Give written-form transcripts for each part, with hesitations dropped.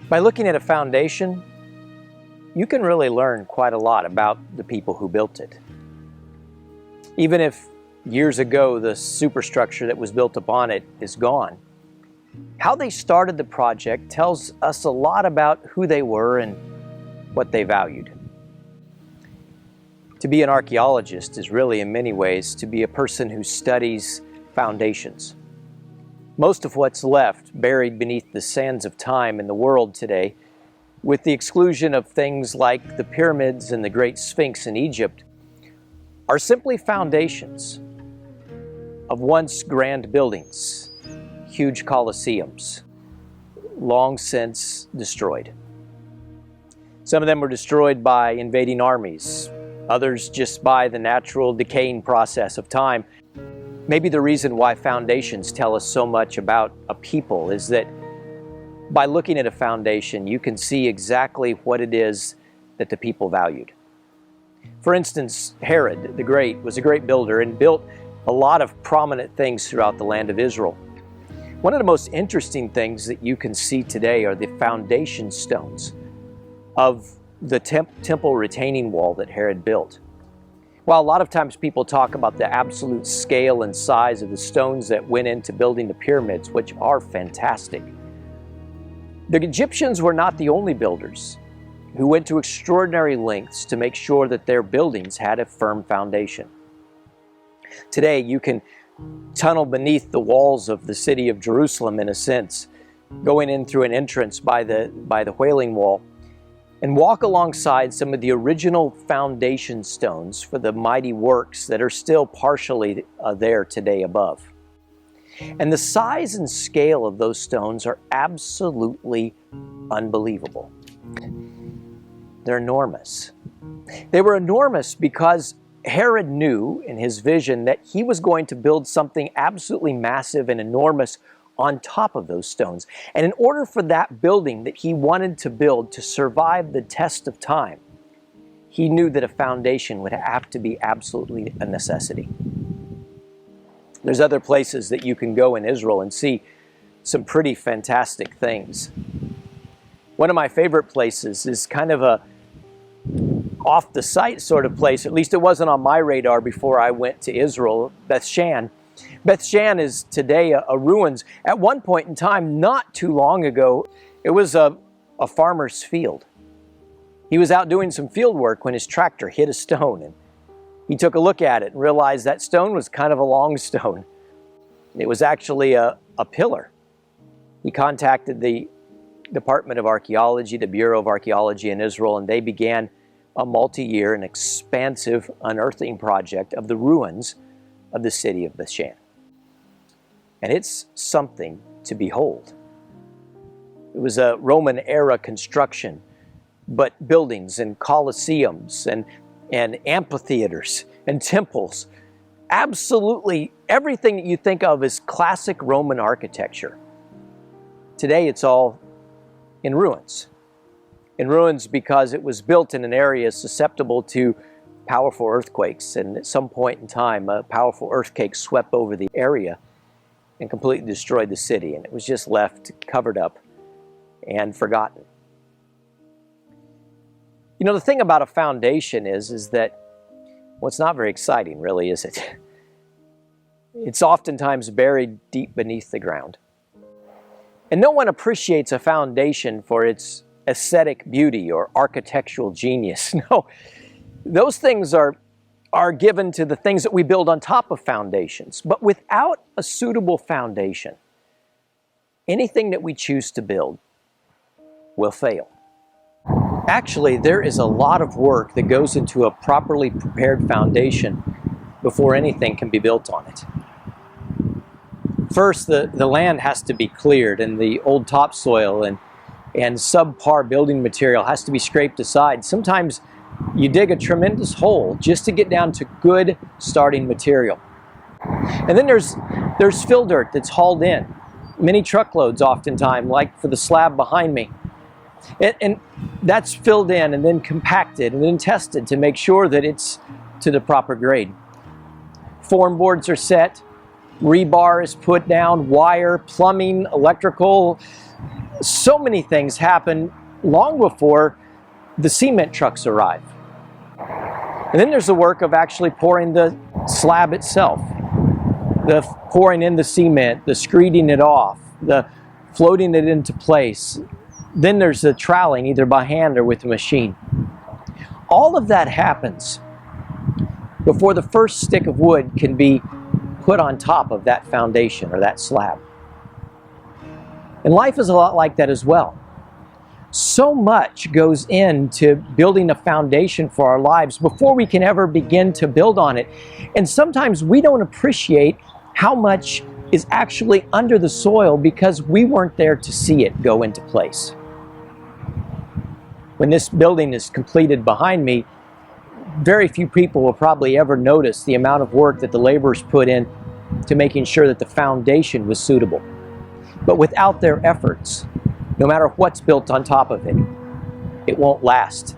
By looking at a foundation, you can really learn quite a lot about the people who built it. Even if years ago the superstructure that was built upon it is gone, how they started the project tells us a lot about who they were and what they valued. To be an archaeologist is really, in many ways, to be a person who studies foundations. Most of what's left, buried beneath the sands of time in the world today, with the exclusion of things like the pyramids and the Great Sphinx in Egypt, are simply foundations of once grand buildings, huge colosseums, long since destroyed. Some of them were destroyed by invading armies, others just by the natural decaying process of time. Maybe the reason why foundations tell us so much about a people is that by looking at a foundation, you can see exactly what it is that the people valued. For instance, Herod the Great was a great builder and built a lot of prominent things throughout the land of Israel. One of the most interesting things that you can see today are the foundation stones of the temple retaining wall that Herod built. While a lot of times people talk about the absolute scale and size of the stones that went into building the pyramids, which are fantastic, the Egyptians were not the only builders who went to extraordinary lengths to make sure that their buildings had a firm foundation. Today, you can tunnel beneath the walls of the city of Jerusalem, in a sense, going in through an entrance by the Wailing Wall, and walk alongside some of the original foundation stones for the mighty works that are still partially there today above. And the size and scale of those stones are absolutely unbelievable. They're enormous. They were enormous because Herod knew in his vision that he was going to build something absolutely massive and enormous on top of those stones. And in order for that building that he wanted to build to survive the test of time, he knew that a foundation would have to be absolutely a necessity. There's other places that you can go in Israel and see some pretty fantastic things. One of my favorite places is kind of a off the site sort of place. At least it wasn't on my radar before I went to Israel, Beth Shan. Beth Shan is today a ruins. At one point in time, not too long ago, it was a farmer's field. He was out doing some field work when his tractor hit a stone, and he took a look at it and realized that stone was kind of a long stone. It was actually a pillar. He contacted the Department of Archaeology, the Bureau of Archaeology in Israel, and they began a multi-year and expansive unearthing project of the ruins of the city of Beth Shan. And it's something to behold. It was a Roman era construction, but buildings and colosseums and amphitheaters and temples, absolutely everything that you think of as classic Roman architecture. Today it's all in ruins. In ruins because it was built in an area susceptible to powerful earthquakes, and at some point in time a powerful earthquake swept over the area and completely destroyed the city, and it was just left covered up and forgotten. You know, the thing about a foundation is that, well, it's not very exciting, really, is it? It's oftentimes buried deep beneath the ground. And no one appreciates a foundation for its aesthetic beauty or architectural genius. No, those things are given to the things that we build on top of foundations. But without a suitable foundation, anything that we choose to build will fail. Actually, there is a lot of work that goes into a properly prepared foundation before anything can be built on it. First, the land has to be cleared, and the old topsoil and subpar building material has to be scraped aside. Sometimes you dig a tremendous hole just to get down to good starting material. And then there's fill dirt that's hauled in, many truckloads oftentimes, like for the slab behind me. And that's filled in and then compacted and then tested to make sure that it's to the proper grade. Form boards are set, rebar is put down, wire, plumbing, electrical, So many things happen long before the cement trucks arrive. And then there's the work of actually pouring the slab itself, the pouring in the cement, the screeding it off, the floating it into place. Then there's the troweling, either by hand or with a machine. All of that happens before the first stick of wood can be put on top of that foundation or that slab. And life is a lot like that as well. So much goes into building a foundation for our lives before we can ever begin to build on it. And sometimes we don't appreciate how much is actually under the soil because we weren't there to see it go into place. When this building is completed behind me, very few people will probably ever notice the amount of work that the laborers put in to making sure that the foundation was suitable. But without their efforts, no matter what's built on top of it, it won't last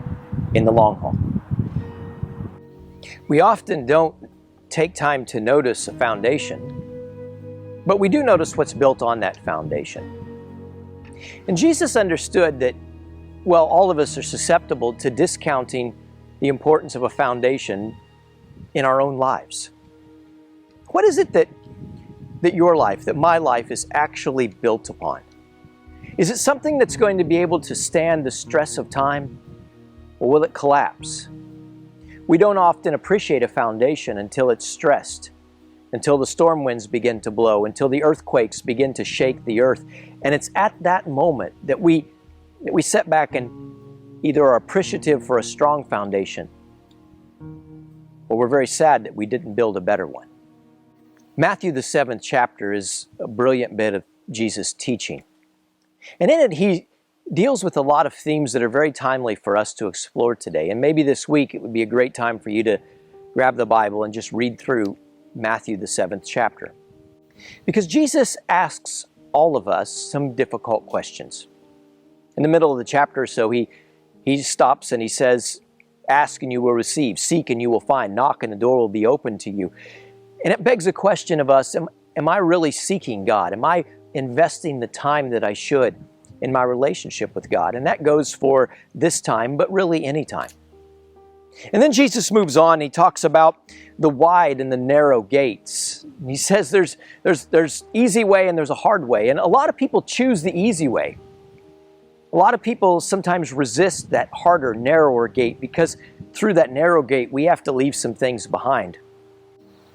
in the long haul. We often don't take time to notice a foundation, but we do notice what's built on that foundation. And Jesus understood that, well, all of us are susceptible to discounting the importance of a foundation in our own lives. What is it that your life, that my life is actually built upon? Is it something that's going to be able to stand the stress of time, or will it collapse? We don't often appreciate a foundation until it's stressed, until the storm winds begin to blow, until the earthquakes begin to shake the earth. And it's at that moment that we sit back and either are appreciative for a strong foundation, or we're very sad that we didn't build a better one. Matthew, the 7th chapter, is a brilliant bit of Jesus' teaching. And in it, he deals with a lot of themes that are very timely for us to explore today. And maybe this week it would be a great time for you to grab the Bible and just read through Matthew, the 7th chapter. Because Jesus asks all of us some difficult questions. In the middle of the chapter or so, he stops and he says, "Ask and you will receive, seek and you will find, knock and the door will be opened to you." And it begs a question of us, am I really seeking God? Am I investing the time that I should in my relationship with God? And that goes for this time, but really any time. And then Jesus moves on. He talks about the wide and the narrow gates. He says there's easy way and there's a hard way. And a lot of people choose the easy way. A lot of people sometimes resist that harder, narrower gate because through that narrow gate, we have to leave some things behind.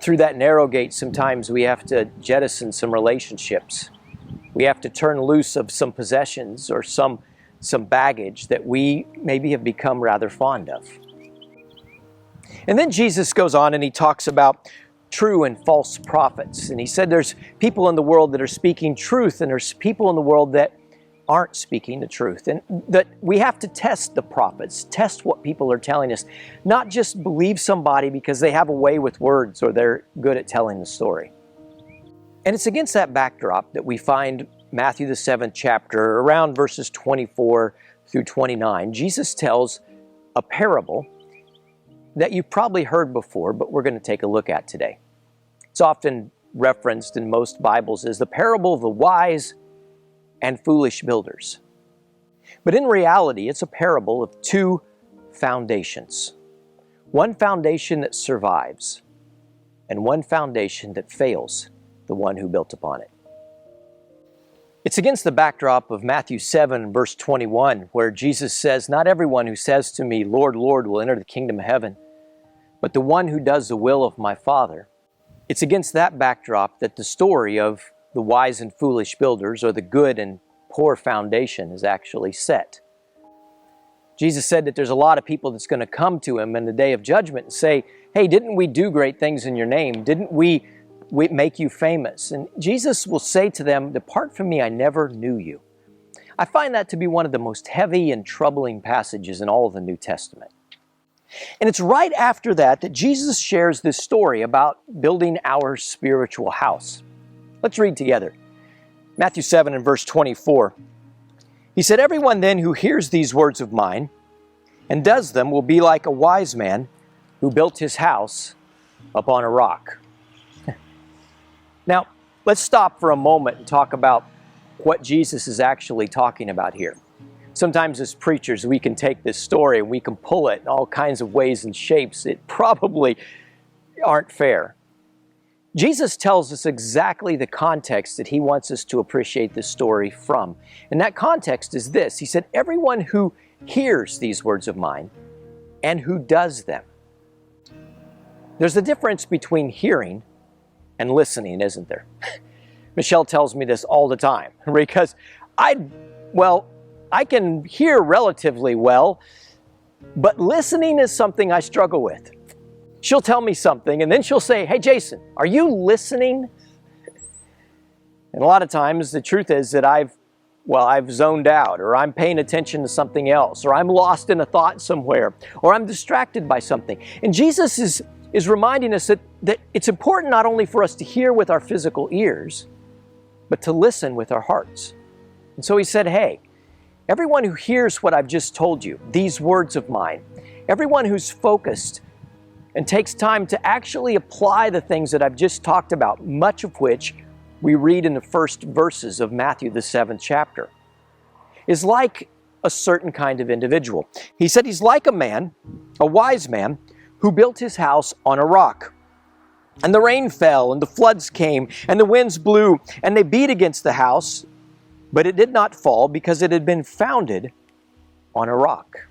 Through that narrow gate, sometimes we have to jettison some relationships. We have to turn loose of some possessions or some baggage that we maybe have become rather fond of. And then Jesus goes on and he talks about true and false prophets. And he said there's people in the world that are speaking truth and there's people in the world that aren't speaking the truth. And that we have to test the prophets, test what people are telling us, not just believe somebody because they have a way with words or they're good at telling the story. And it's against that backdrop that we find Matthew the 7th chapter, around verses 24 through 29. Jesus tells a parable that you've probably heard before, but we're going to take a look at today. It's often referenced in most Bibles as the parable of the wise and foolish builders. But in reality, it's a parable of two foundations. One foundation that survives, and one foundation that fails the one who built upon it. It's against the backdrop of Matthew 7, verse 21, where Jesus says, "Not everyone who says to me, 'Lord, Lord,' will enter the kingdom of heaven, but the one who does the will of my Father." It's against that backdrop that the story of the wise and foolish builders, or the good and poor foundation, is actually set. Jesus said that there's a lot of people that's going to come to him in the day of judgment and say, "Hey, didn't we do great things in your name? Didn't we make you famous?" And Jesus will say to them, "Depart from me, I never knew you." I find that to be one of the most heavy and troubling passages in all of the New Testament. And it's right after that that Jesus shares this story about building our spiritual house. Let's read together. Matthew 7 and verse 24. He said, "Everyone then who hears these words of mine and does them will be like a wise man who built his house upon a rock." Now, let's stop for a moment and talk about what Jesus is actually talking about here. Sometimes as preachers, we can take this story and we can pull it in all kinds of ways and shapes that probably aren't fair. Jesus tells us exactly the context that he wants us to appreciate this story from. And that context is this. He said, everyone who hears these words of mine and who does them. There's a difference between hearing and listening, isn't there? Michelle tells me this all the time because I can hear relatively well, but listening is something I struggle with. She'll tell me something and then she'll say, "Hey Jason, are you listening?" And a lot of times the truth is that I've zoned out, or I'm paying attention to something else, or I'm lost in a thought somewhere, or I'm distracted by something. And Jesus is reminding us that it's important not only for us to hear with our physical ears, but to listen with our hearts. And so he said, hey, everyone who hears what I've just told you, these words of mine, everyone who's focused and takes time to actually apply the things that I've just talked about, much of which we read in the first verses of Matthew, the 7th chapter, is like a certain kind of individual. He said he's like a wise man, who built his house on a rock. And the rain fell, and the floods came, and the winds blew, and they beat against the house, but it did not fall because it had been founded on a rock.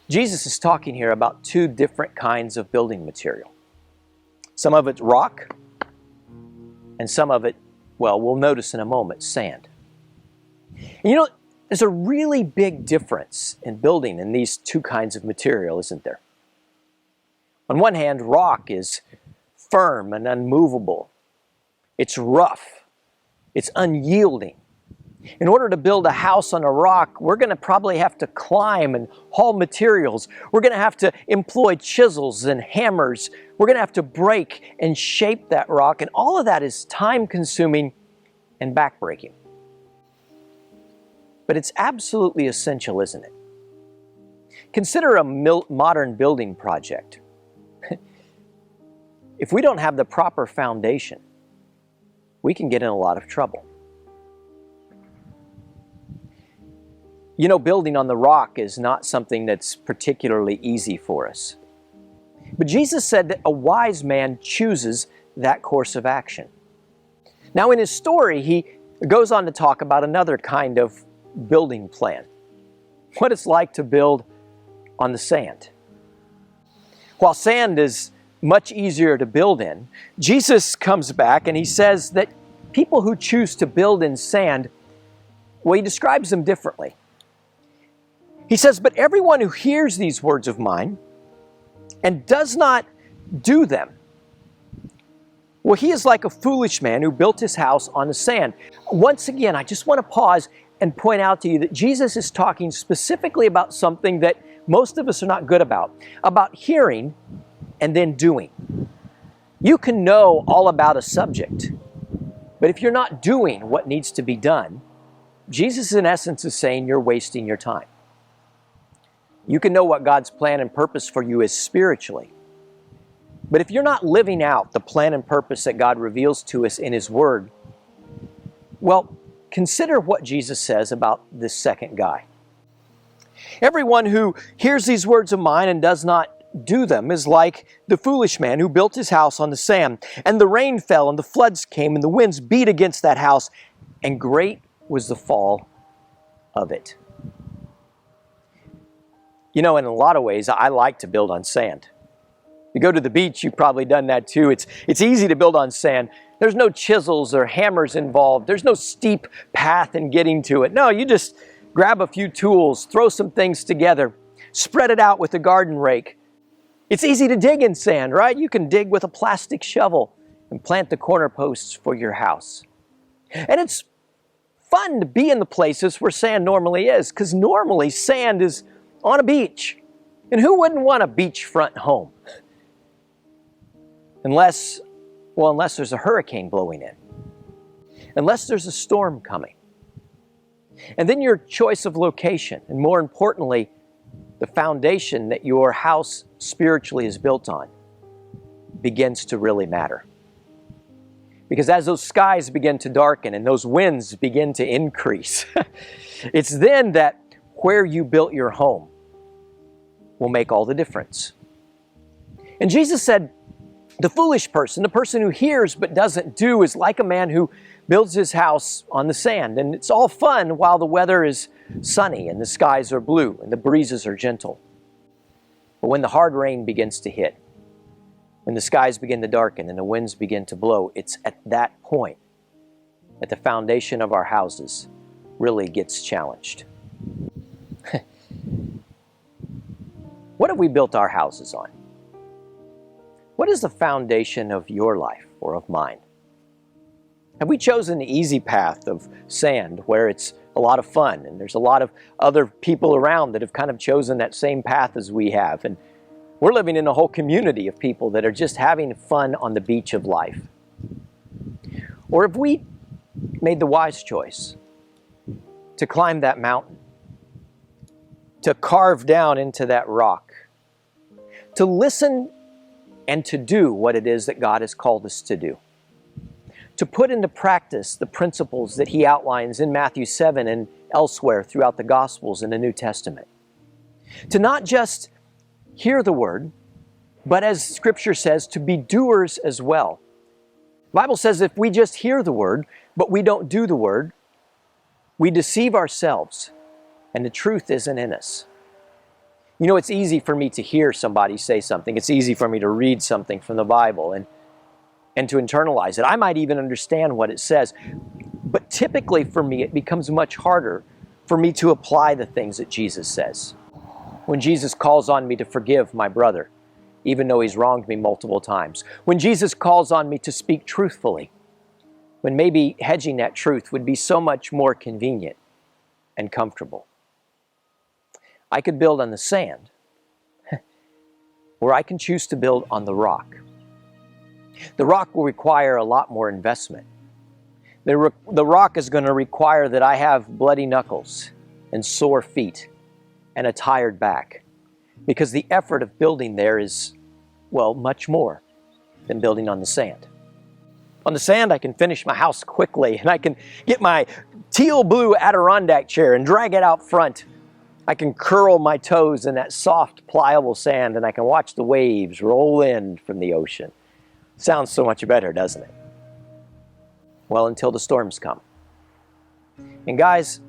Jesus is talking here about two different kinds of building material. Some of it's rock, and some of it, we'll notice in a moment, sand. And there's a really big difference in building in these two kinds of material, isn't there? On one hand, rock is firm and unmovable. It's rough. It's unyielding. In order to build a house on a rock, we're going to probably have to climb and haul materials. We're going to have to employ chisels and hammers. We're going to have to break and shape that rock, and all of that is time-consuming and backbreaking. But it's absolutely essential, isn't it? Consider a modern building project. If we don't have the proper foundation, we can get in a lot of trouble. Building on the rock is not something that's particularly easy for us. But Jesus said that a wise man chooses that course of action. Now in his story, he goes on to talk about another kind of building plan. What it's like to build on the sand. While sand is much easier to build in, Jesus comes back and he says that people who choose to build in sand, he describes them differently. He says, but everyone who hears these words of mine and does not do them, he is like a foolish man who built his house on the sand. Once again, I just want to pause and point out to you that Jesus is talking specifically about something that most of us are not good about hearing and then doing. You can know all about a subject, but if you're not doing what needs to be done, Jesus in essence is saying you're wasting your time. You can know what God's plan and purpose for you is spiritually, but if you're not living out the plan and purpose that God reveals to us in His Word, consider what Jesus says about this second guy. Everyone who hears these words of mine and does not do them is like the foolish man who built his house on the sand. And the rain fell, and the floods came, and the winds beat against that house, and great was the fall of it. In a lot of ways, I like to build on sand. You go to the beach, you've probably done that too. It's easy to build on sand. There's no chisels or hammers involved. There's no steep path in getting to it. No, you just grab a few tools, throw some things together, spread it out with a garden rake. It's easy to dig in sand, right? You can dig with a plastic shovel and plant the corner posts for your house. And it's fun to be in the places where sand normally is, because normally sand is on a beach. And who wouldn't want a beachfront home? Unless there's a hurricane blowing in. Unless there's a storm coming. And then your choice of location, and more importantly, the foundation that your house spiritually is built on, begins to really matter. Because as those skies begin to darken and those winds begin to increase, it's then that where you built your home will make all the difference. And Jesus said, the foolish person, the person who hears but doesn't do, is like a man who builds his house on the sand. And it's all fun while the weather is sunny and the skies are blue and the breezes are gentle. But when the hard rain begins to hit, when the skies begin to darken and the winds begin to blow, it's at that point that the foundation of our houses really gets challenged. What have we built our houses on? What is the foundation of your life or of mine? Have we chosen the easy path of sand where it's a lot of fun and there's a lot of other people around that have kind of chosen that same path as we have, and we're living in a whole community of people that are just having fun on the beach of life? Or have we made the wise choice to climb that mountain, to carve down into that rock, to listen and to do what it is that God has called us to do, to put into practice the principles that He outlines in Matthew 7 and elsewhere throughout the Gospels and the New Testament, to not just hear the Word, but as Scripture says, to be doers as well. The Bible says if we just hear the Word, but we don't do the Word, we deceive ourselves, and the truth isn't in us. You know, it's easy for me to hear somebody say something. It's easy for me to read something from the Bible and to internalize it. I might even understand what it says. But typically for me, it becomes much harder for me to apply the things that Jesus says. When Jesus calls on me to forgive my brother, even though he's wronged me multiple times. When Jesus calls on me to speak truthfully, when maybe hedging that truth would be so much more convenient and comfortable. I could build on the sand, or I can choose to build on the rock. The rock will require a lot more investment. The rock is going to require that I have bloody knuckles and sore feet and a tired back, because the effort of building there is, well, much more than building on the sand. On the sand, I can finish my house quickly, and I can get my teal blue Adirondack chair and drag it out front. I can curl my toes in that soft, pliable sand, and I can watch the waves roll in from the ocean. Sounds so much better, doesn't it? Well, until the storms come. And guys,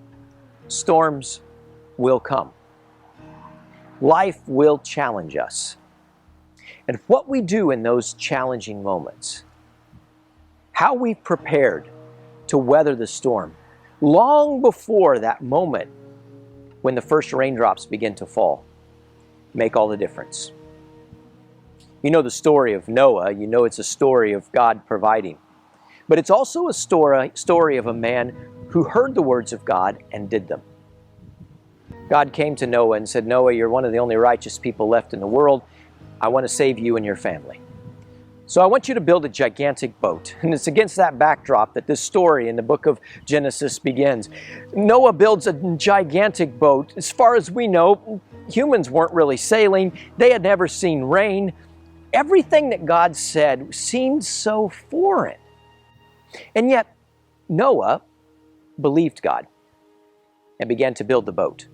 storms will come. Life will challenge us. And what we do in those challenging moments, how we've prepared to weather the storm, long before that moment when the first raindrops begin to fall, make all the difference. You know the story of Noah. You know it's a story of God providing. But it's also a story of a man who heard the words of God and did them. God came to Noah and said, Noah, you're one of the only righteous people left in the world. I want to save you and your family. So I want you to build a gigantic boat. And it's against that backdrop that this story in the book of Genesis begins. Noah builds a gigantic boat. As far as we know, humans weren't really sailing. They had never seen rain. Everything that God said seemed so foreign. And yet, Noah believed God and began to build the boat.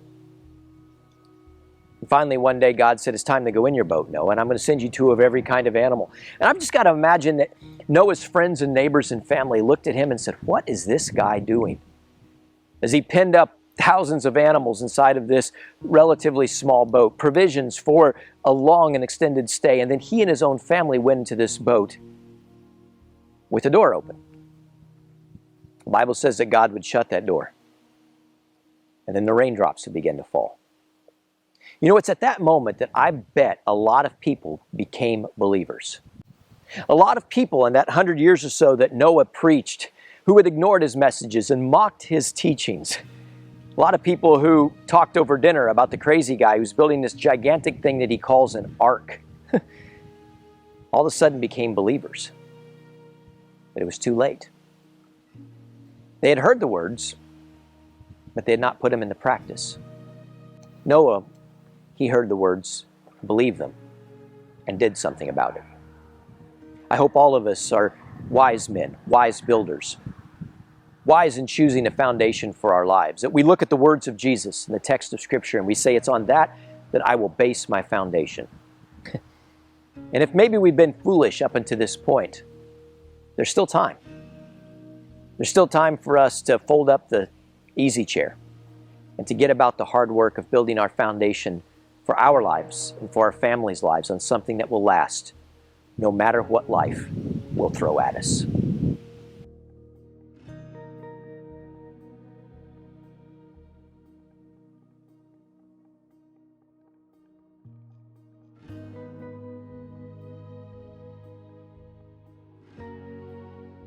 And finally, one day, God said, it's time to go in your boat, Noah, and I'm going to send you two of every kind of animal. And I've just got to imagine that Noah's friends and neighbors and family looked at him and said, what is this guy doing? As he pinned up thousands of animals inside of this relatively small boat, provisions for a long and extended stay, and then he and his own family went into this boat with the door open. The Bible says that God would shut that door, and then the raindrops would begin to fall. You know, it's at that moment that I bet a lot of people became believers. A lot of people in that 100 years or so that Noah preached, who had ignored his messages and mocked his teachings. A lot of people who talked over dinner about the crazy guy who's building this gigantic thing that he calls an ark. All of a sudden became believers. But it was too late. They had heard the words, but they had not put them into practice. Noah, he heard the words, believed them, and did something about it. I hope all of us are wise men, wise builders, wise in choosing a foundation for our lives. That we look at the words of Jesus in the text of Scripture and we say, it's on that I will base my foundation. And if maybe we've been foolish up until this point, there's still time. There's still time for us to fold up the easy chair and to get about the hard work of building our foundation for our lives and for our families' lives on something that will last, no matter what life will throw at us.